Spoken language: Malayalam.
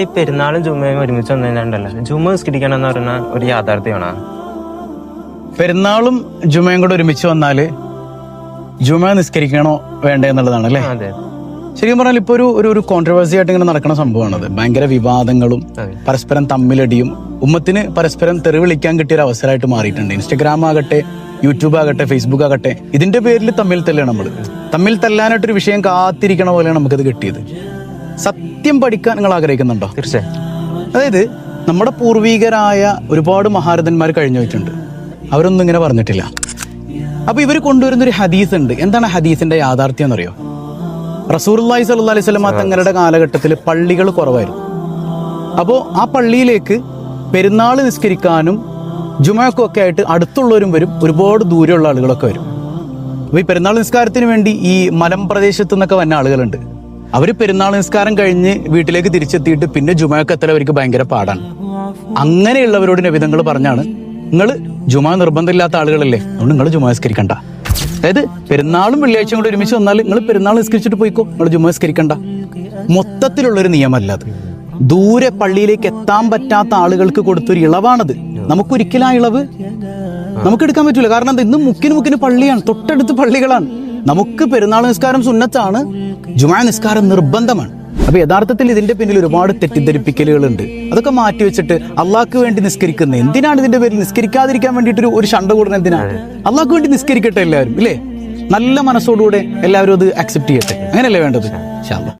ഈ പെരുന്നാളും ജുമയും ഒരുമിച്ച് വന്നതിനുണ്ടല്ലോ, ജുമ നിസ്കരിക്കണം എന്ന് പറയുന്ന ഒരു യാഥാർത്ഥ്യമാണ്. പെരുന്നാളും ജുമയും കൂടെ ഒരുമിച്ച് വന്നാല് ജുമ നിസ്കരിക്കണോ വേണ്ടേ എന്നുള്ളതാണ് അല്ലേ? അതെ. ശരിക്കും പറഞ്ഞാൽ ഇപ്പൊ ഒരു കോൺട്രവേഴ്സി ആയിട്ട് ഇങ്ങനെ നടക്കുന്ന സംഭവമാണത്. ഭയങ്കര വിവാദങ്ങളും പരസ്പരം തമ്മിലടിയും ഉമ്മത്തിന് പരസ്പരം തെറി വിളിക്കാൻ കിട്ടിയ ഒരു അവസരമായിട്ട് മാറിയിട്ടുണ്ട്. ഇൻസ്റ്റഗ്രാം ആകട്ടെ, യൂട്യൂബ് ആകട്ടെ, ഫേസ്ബുക്ക് ആകട്ടെ, ഇതിന്റെ പേരിൽ തമ്മിൽ തല്ലാണ് നമ്മൾ. തമ്മിൽ തല്ലാനായിട്ടൊരു വിഷയം കാത്തിരിക്കണ പോലെയാണ് നമുക്കത് കിട്ടിയത്. സത്യം പഠിക്കാൻ നിങ്ങൾ ആഗ്രഹിക്കുന്നുണ്ടോ? തീർച്ചയായും. അതായത് നമ്മുടെ പൂർവികരായ ഒരുപാട് മഹാരഥന്മാർ കഴിഞ്ഞു പോയിട്ടുണ്ട്, അവരൊന്നും ഇങ്ങനെ പറഞ്ഞിട്ടില്ല. അപ്പൊ ഇവർ കൊണ്ടുവരുന്നൊരു ഹദീസ് ഉണ്ട്. എന്താണ് ഹദീസിന്റെ യാഥാർത്ഥ്യം എന്നറിയോ? റസൂലുള്ളാഹി സ്വല്ലല്ലാഹു അലൈഹി വസല്ലം തങ്ങളുടെ കാലഘട്ടത്തിൽ പള്ളികൾ കുറവായിരുന്നു. അപ്പോൾ ആ പള്ളിയിലേക്ക് പെരുന്നാൾ നിസ്കരിക്കാനും ജുമയൊക്കെ ഒക്കെ ആയിട്ട് അടുത്തുള്ളവരും വരും, ഒരുപാട് ദൂരെയുള്ള ആളുകളൊക്കെ വരും. അപ്പോൾ ഈ പെരുന്നാൾ നിസ്കാരത്തിന് വേണ്ടി ഈ മലമ്പ്രദേശത്തു നിന്നൊക്കെ വന്ന ആളുകളുണ്ട്. അവർ പെരുന്നാൾ നിസ്കാരം കഴിഞ്ഞ് വീട്ടിലേക്ക് തിരിച്ചെത്തിയിട്ട് പിന്നെ ജുമയൊക്കെ എത്തൽ അവർക്ക് ഭയങ്കര പാടാണ്. അങ്ങനെയുള്ളവരോട് നബിതങ്ങൾ പറഞ്ഞാണ്, നിങ്ങൾ ജുമ നിർബന്ധമില്ലാത്ത ആളുകളല്ലേ, അതുകൊണ്ട് നിങ്ങൾ ജുമ നിസ്കരിക്കണ്ട. അതായത് പെരുന്നാളും വെള്ളിയാഴ്ചയും കൂടെ ഒരുമിച്ച് വന്നാൽ നിങ്ങൾ പെരുന്നാൾ നിസ്കരിച്ചിട്ട് പോയിക്കോ, നിങ്ങൾ ജുമ നിസ്കരിക്കണ്ട. മൊത്തത്തിലുള്ളൊരു നിയമമല്ല അത്. ദൂരെ പള്ളിയിലേക്ക് എത്താൻ പറ്റാത്ത ആളുകൾക്ക് കൊടുത്തൊരു ഇളവാണത്. നമുക്കൊരിക്കലും ആ ഇളവ് നമുക്ക് എടുക്കാൻ പറ്റൂല. കാരണം എന്താ, ഇന്ന് മുക്കിന് പള്ളിയാണ്, തൊട്ടടുത്ത് പള്ളികളാണ്. നമുക്ക് പെരുന്നാൾ നിസ്കാരം സുന്നത്താണ്, ജുമാ നിസ്കാരം നിർബന്ധമാണ്. അപ്പൊ യഥാർത്ഥത്തിൽ ഇതിന്റെ പിന്നിൽ ഒരുപാട് തെറ്റിദ്ധരിപ്പിക്കലുകളുണ്ട്. അതൊക്കെ മാറ്റി വെച്ചിട്ട് അള്ളാഹ്ക്ക് വേണ്ടി നിസ്കരിക്കുന്നത് എന്തിനാണ്? ഇതിന്റെ പേരിൽ നിസ്കരിക്കാതിരിക്കാൻ വേണ്ടിയിട്ട് ഒരു ഷണ്ട കൂടുന്നത് എന്തിനാണ്? അള്ളാഹ്ക്ക് വേണ്ടി നിസ്കരിക്കട്ടെ എല്ലാവരും, ഇല്ലേ? നല്ല മനസ്സോടുകൂടെ എല്ലാവരും അത് അക്സെപ്റ്റ് ചെയ്യട്ടെ. അങ്ങനെയല്ലേ വേണ്ടത്? ഇൻഷാ അല്ലാഹ്.